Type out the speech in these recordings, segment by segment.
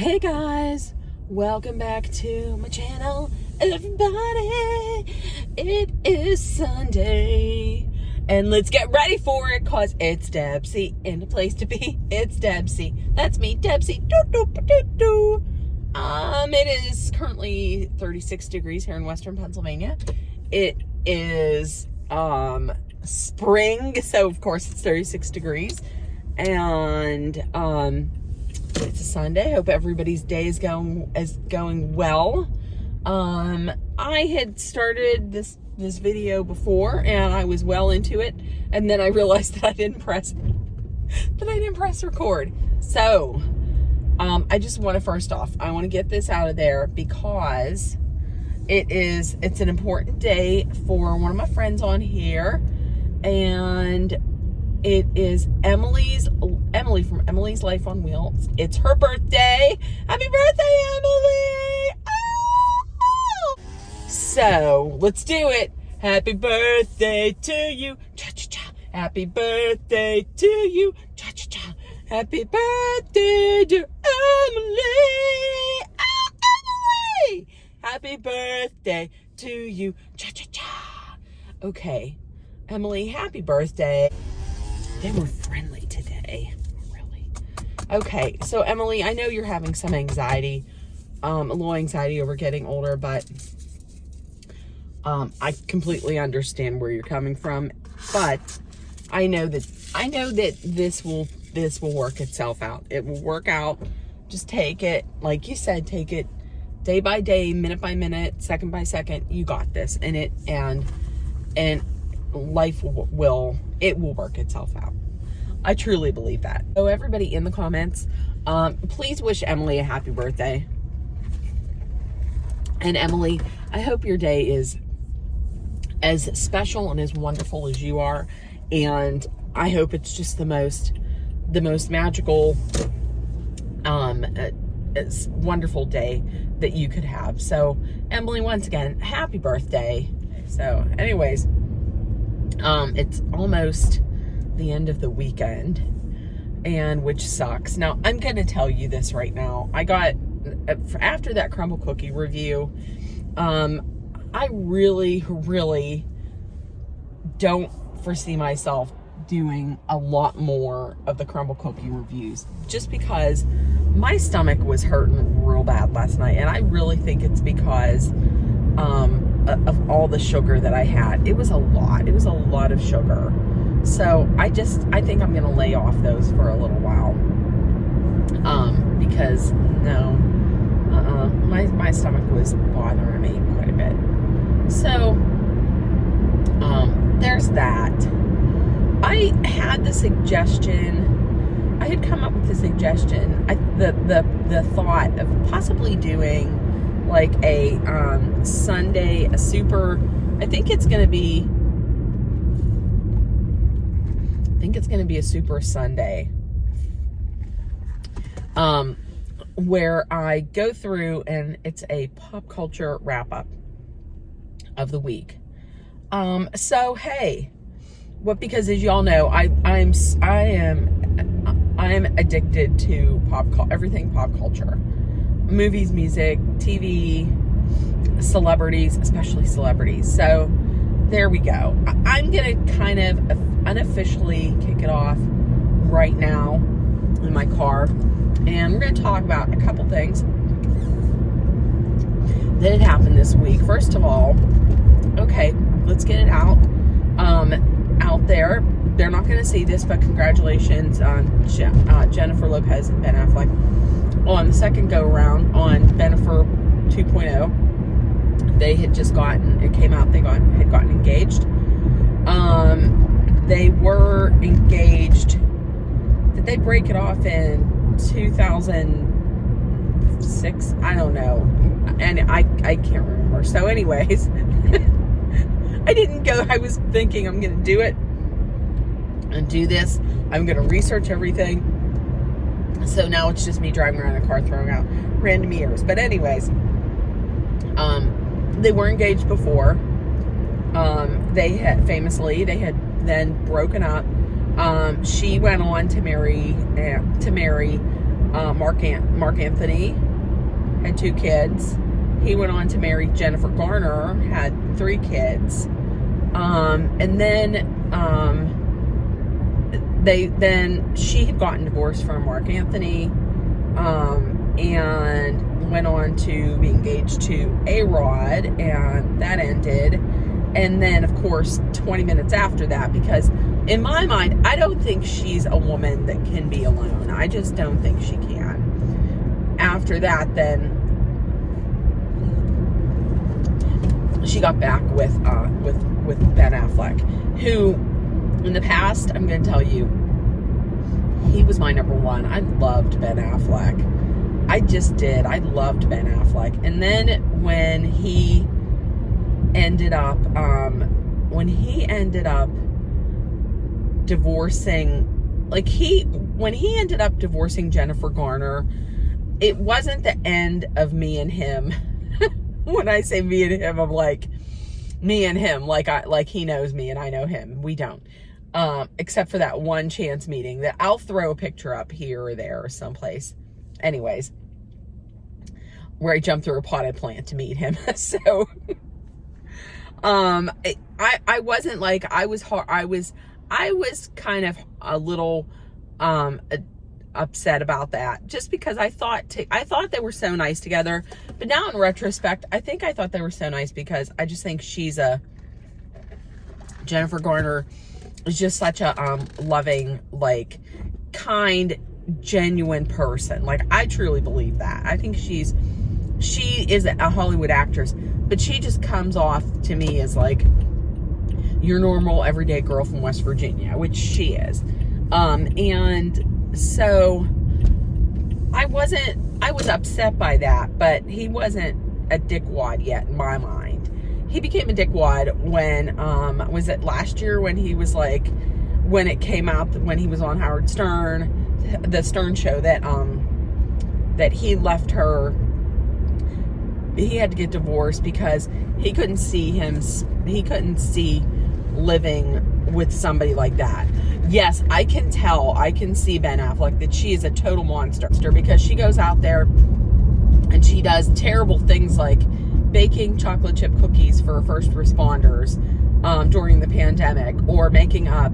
Hey guys, welcome back to my channel, everybody. It is Sunday, and let's get ready for it, cause it's Debsy, and the place to be, it's Debsy. That's me, Debsy. It is currently 36 degrees here in Western Pennsylvania. It is spring, so of course it's 36 degrees, and it's a Sunday. Hope everybody's day is going well. I had started this video before, and I was well into it, and then I realized that I didn't press record. So I just want to, first off, I want to get this out of there because it's an important day for one of my friends on here, and it is Emily from Emily's Life on Wheels. It's her birthday. Happy birthday, Emily! Oh! So let's do it. Happy birthday to you. Cha-cha-cha. Happy birthday to you. Cha-cha-cha. Happy birthday to Emily. Oh, Emily! Happy birthday to you. Cha-cha-cha. Okay, Emily, happy birthday. They were friendly today, really. Okay, so Emily, I know you're having some anxiety, a little anxiety over getting older, but I completely understand where you're coming from. But I know that this will work itself out. It will work out. Just take it, like you said, take it day by day, minute by minute, second by second. You got this, and life will work itself out. I truly believe that. So everybody in the comments, please wish Emily a happy birthday. And Emily, I hope your day is as special and as wonderful as you are. And I hope it's just the most magical, wonderful day that you could have. So Emily, once again, happy birthday. So anyways, it's almost the end of the weekend, and which sucks. Now, I'm going to tell you this right now. I got, after that crumble cookie review, I really, really don't foresee myself doing a lot more of the crumble cookie reviews, just because my stomach was hurting real bad last night, and I really think it's because of all the sugar that I had. It was a lot of sugar. So I think I'm gonna lay off those for a little while, because my stomach was bothering me quite a bit. So there's that. I had the suggestion, I had come up with the suggestion, the thought of possibly doing like a Sunday, a super, I think it's going to be a super Sunday, where I go through and it's a pop culture wrap up of the week. So hey, because as y'all know, I am addicted to everything pop culture. Movies, music, TV, celebrities, especially celebrities. So there we go. I'm going to kind of unofficially kick it off right now in my car. And we're going to talk about a couple things that had happened this week. First of all, okay, let's get it out there. They're not going to see this, but congratulations on Jennifer Lopez and Ben Affleck on the second go around on Bennifer 2.0. They had just gotten, it came out, they had gotten engaged. They were engaged. Did they break it off in 2006? I don't know. And I can't remember. So anyways, I was thinking I'm going to do it and do this. I'm going to research everything. So now it's just me driving around the car throwing out random years. But anyways, they were engaged before. They had then broken up. She went on to marry Mark Anthony had 2 kids. He went on to marry Bennifer Garner, had 3 kids. And then she had gotten divorced from Mark Anthony, and went on to be engaged to A-Rod, and that ended. And then, of course, 20 minutes after that, because in my mind, I don't think she's a woman that can be alone. I just don't think she can. After that, then she got back with Ben Affleck, who in the past, I'm going to tell you, he was my number one. I loved Ben Affleck. I just did. I loved Ben Affleck. And then when he ended up divorcing, when he ended up divorcing Bennifer Garner, it wasn't the end of me and him. When I say me and him, I'm like me and him, like he knows me and I know him. We don't. Except for that one chance meeting that I'll throw a picture up here or there or someplace. Anyways, where I jumped through a potted plant to meet him. So, I wasn't like, I was kind of a little, upset about that, just because I thought they were so nice together. But now in retrospect, I thought they were so nice because I just think Bennifer Garner is just such a loving, like, kind, genuine person. Like, I truly believe that. I think she is a Hollywood actress, but she just comes off to me as like your normal everyday girl from West Virginia, which she is. And so I was upset by that, but he wasn't a dickwad yet in my mind. He became a dickwad when, was it last year when he was like, when it came out, when he was on Howard Stern, the Stern show, that he left her, he had to get divorced because he couldn't see living with somebody like that. Yes, I can see Ben Affleck that she is a total monster, because she goes out there and she does terrible things like baking chocolate chip cookies for first responders during the pandemic, or making up,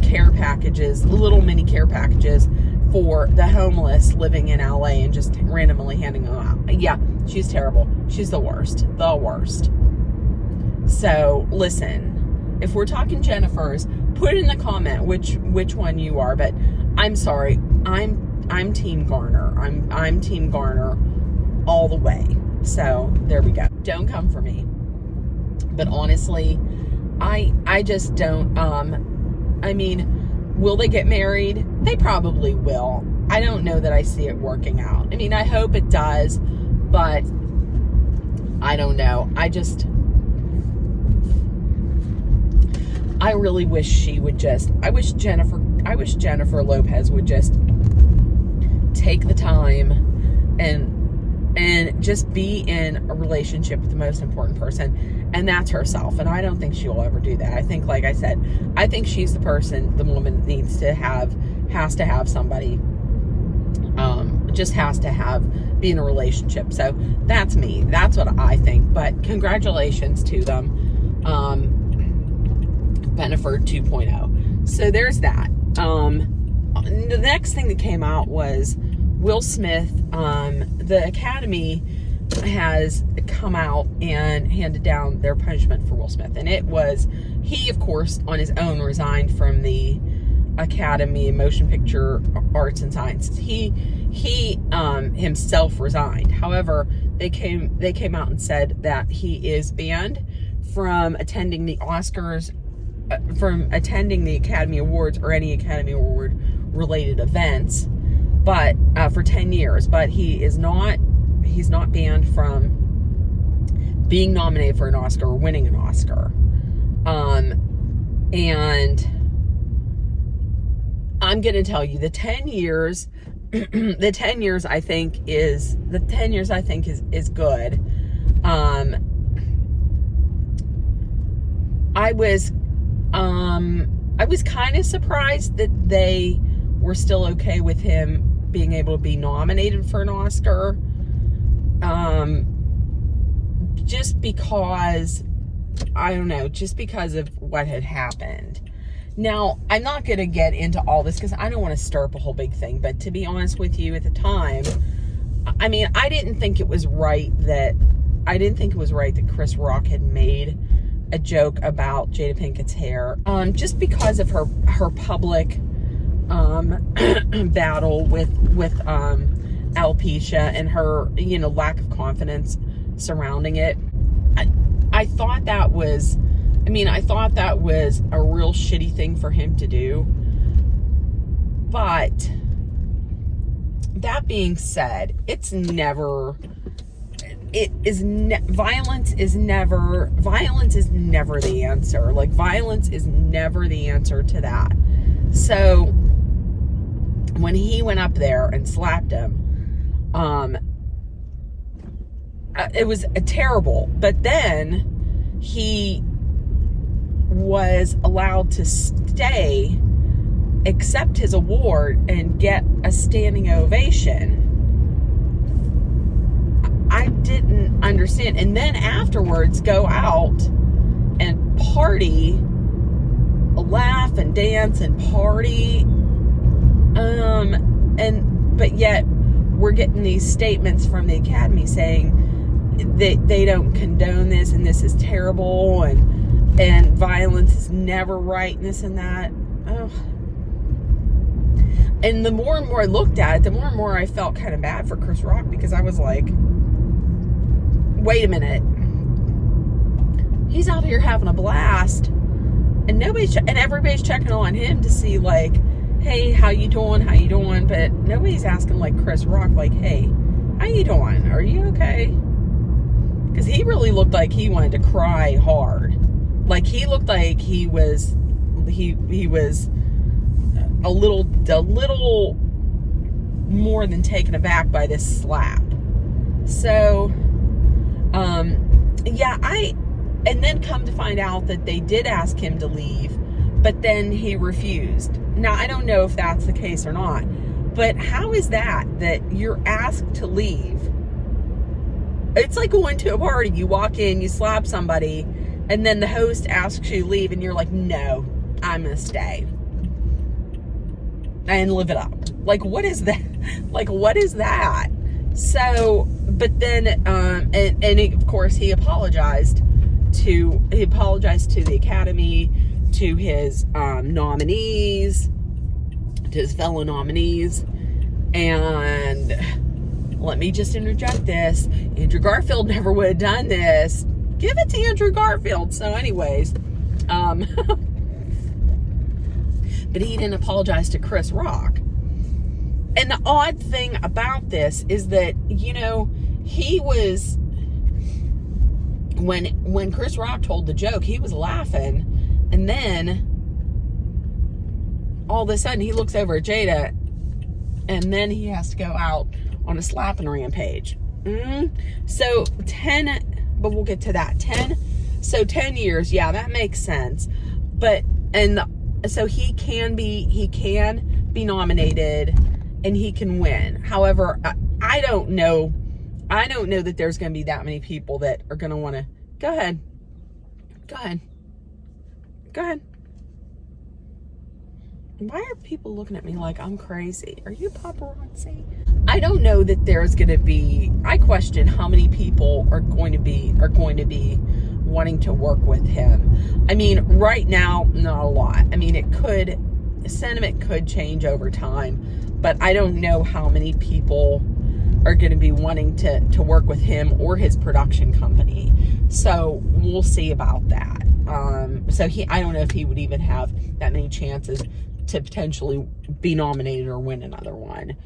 care packages, little mini care packages for the homeless living in LA, and just randomly handing them out. Yeah, she's terrible. She's the worst. The worst. So, listen, if we're talking Bennifers, put it in the comment which one you are, but I'm sorry. I'm Team Garner. I'm Team Garner all the way. So, there we go. Don't come for me. But honestly, I just don't, will they get married? They probably will. I don't know that I see it working out. I mean, I hope it does, but I don't know. I really wish she would I wish Jennifer Lopez would just take the time and just be in a relationship with the most important person, and that's herself. And I don't think she will ever do that. I think, like I said, I think she's the person the woman has to have somebody, just has to be in a relationship. So that's me. That's what I think. But congratulations to them. Bennifer 2.0. So there's that. The next thing that came out was Will Smith. The Academy has come out and handed down their punishment for Will Smith. And he, of course, on his own resigned from the Academy of Motion Picture Arts and Sciences. He himself resigned. However, they came out and said that he is banned from attending the Oscars, from attending the Academy Awards or any Academy Award related events, but for 10 years. But he's not banned from being nominated for an Oscar or winning an Oscar. And I'm going to tell you, the 10 years I think is good. I was kind of surprised that they were still okay with him being able to be nominated for an Oscar. Just because, I don't know, just because of what had happened. Now, I'm not going to get into all this because I don't want to stir up a whole big thing. But to be honest with you, at the time, I mean, I didn't think it was right that Chris Rock had made a joke about Jada Pinkett's hair, just because of her public battle with alopecia and her, you know, lack of confidence surrounding it. I thought that was a real shitty thing for him to do. But that being said, violence is never the answer. Like, violence is never the answer to that. So when he went up there and slapped him, it was terrible. But then he was allowed to stay, accept his award, and get a standing ovation. I didn't understand. And then afterwards go out and party, laugh and dance and party. But yet we're getting these statements from the Academy saying that they don't condone this and this is terrible and violence is never right and this and that. Oh. And the more and more I looked at it, the more and more I felt kind of bad for Chris Rock, because I was like, wait a minute. He's out here having a blast, and everybody's checking on him to see, like, hey, how you doing? But nobody's asking, like, Chris Rock, like, hey, how you doing? Are you okay? Because he really looked like he wanted to cry hard. Like, he looked like he was a little more than taken aback by this slap. So, and then come to find out that they did ask him to leave, but then he refused. Now, I don't know if that's the case or not, but how is that you're asked to leave? It's like going to a party. You walk in, you slap somebody, and then the host asks you to leave, and you're like, no, I'm going to stay and live it up. Like, what is that? Like, what is that? So, but then, of course, he apologized to the Academy, to his nominees, to his fellow nominees, and let me just interject this. Andrew Garfield never would have done this. Give it to Andrew Garfield. So anyways, but he didn't apologize to Chris Rock. And the odd thing about this is that, you know, he was, when Chris Rock told the joke, he was laughing, and then all of a sudden he looks over at Jada, and then he has to go out on a slapping rampage. So 10, but we'll get to that. 10 years, yeah, that makes sense. But, so he can be nominated and he can win. However, I don't know that there's going to be that many people that are going to want to, go ahead. Why are people looking at me like I'm crazy? Are you paparazzi? I don't know that there's going to be, I question how many people are going to be wanting to work with him. I mean, right now, not a lot. I mean, sentiment could change over time, but I don't know how many people are going to be wanting to work with him or his production company. So we'll see about that. I don't know if he would even have that many chances to potentially be nominated or win another one.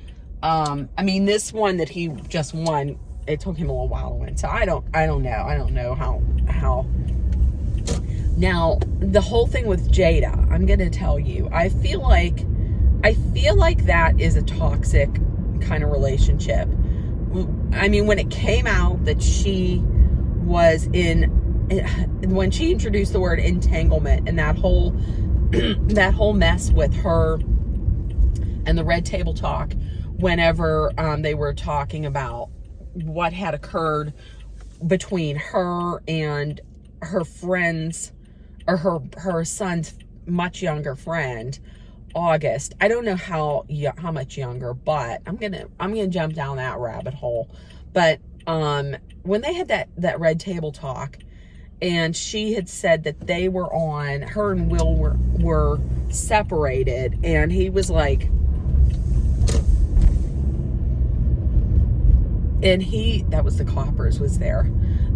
I mean, this one that he just won, it took him a little while to win. So I don't know. I don't know how. Now, the whole thing with Jada, I'm going to tell you, I feel like that is a toxic kind of relationship. I mean, when it came out that she was when she introduced the word entanglement and that whole mess with her and the red table talk whenever they were talking about what had occurred between her and her friends, or her son's much younger friend, August. I don't know how much younger, but I'm gonna jump down that rabbit hole. But when they had that red table talk, and she had said that they were on, her and Will were separated, and he was like, and that was the Coppers was there.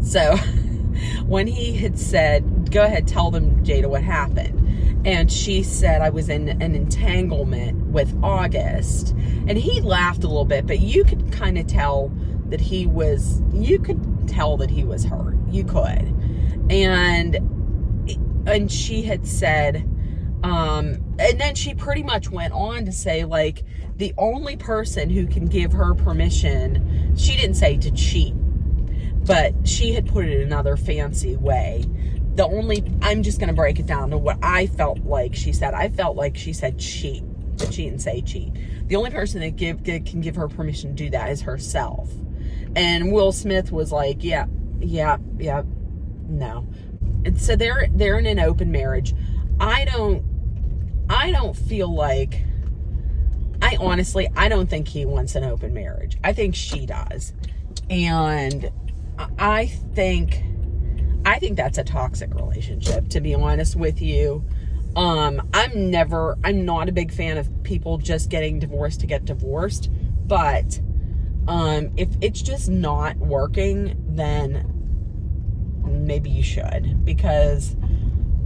So when he had said, go ahead, tell them, Jada, what happened. And she said, I was in an entanglement with August. And he laughed a little bit, but you could kind of tell that he was hurt. You could. And she had said, and then she pretty much went on to say, like, the only person who can give her permission, she didn't say to cheat, but she had put it in another fancy way. I'm just going to break it down to what I felt like she said. I felt like she said cheat, but she didn't say cheat. The only person that can give her permission to do that is herself. And Will Smith was like, yeah, no. And so they're in an open marriage. I don't feel like, I don't think he wants an open marriage. I think she does. And I think that's a toxic relationship, to be honest with you. I'm not a big fan of people just getting divorced to get divorced, but if it's just not working, then maybe you should, because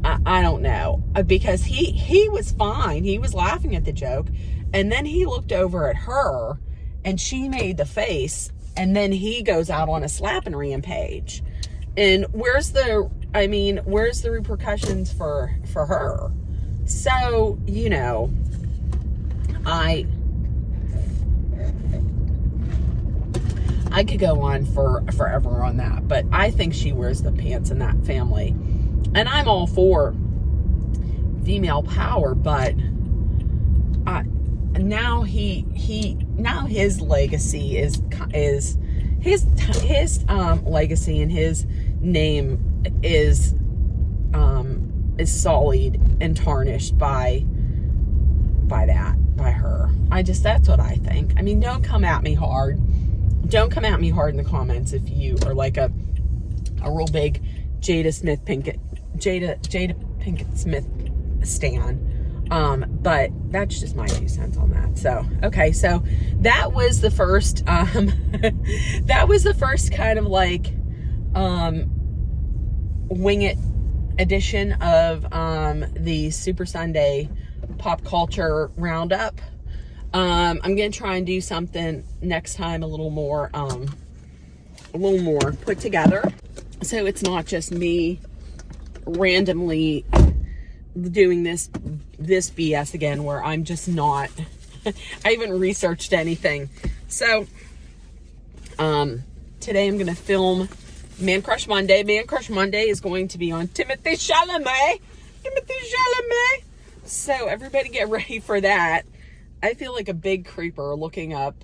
I don't know, because he was fine. He was laughing at the joke, and then he looked over at her and she made the face, and then he goes out on a slapping rampage. And where's the repercussions for her? So, you know, I could go on forever on that, but I think she wears the pants in that family. And I'm all for female power, but now his legacy is his legacy, and his name is sullied and tarnished by her. That's what I think. I mean, don't come at me hard. Don't come at me hard in the comments if you are like a real big Jada Pinkett Smith stan. But that's just my 2 cents on that. So, okay. So that was the first, kind of like, wing it edition of, the Super Sunday pop culture roundup. I'm going to try and do something next time a little more put together. So it's not just me randomly doing this BS again, where I'm just not, I haven't researched anything. So, today I'm going to film Man Crush Monday. Man Crush Monday is going to be on Timothée Chalamet. So everybody get ready for that. I feel like a big creeper looking up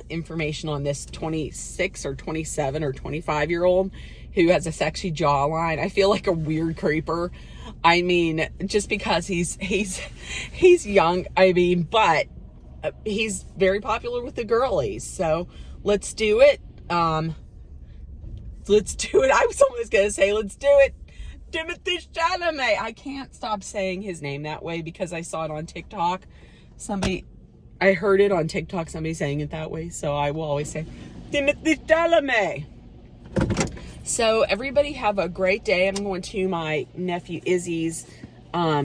information on this 26 or 27 or 25-year-old who has a sexy jawline. I feel like a weird creeper. I mean, just because he's young, I mean, but he's very popular with the girlies. So let's do it. Let's do it. I was almost going to say, let's do it. Timothée Chalamet. I can't stop saying his name that way because I saw it on TikTok. I heard it on TikTok, somebody saying it that way. So I will always say, Timothée Chalamet. So everybody have a great day. I'm going to my nephew Izzy's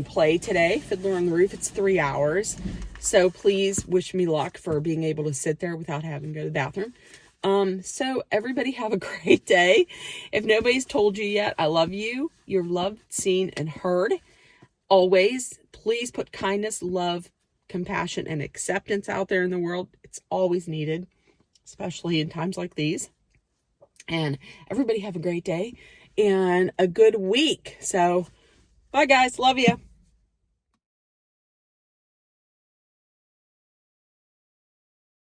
play today, Fiddler on the Roof. It's 3 hours. So please wish me luck for being able to sit there without having to go to the bathroom. So everybody have a great day. If nobody's told you yet, I love you. You're loved, seen, and heard. Always, please put kindness, love, compassion, and acceptance out there in the world. It's always needed, especially in times like these. And everybody have a great day and a good week. So, bye guys. Love you.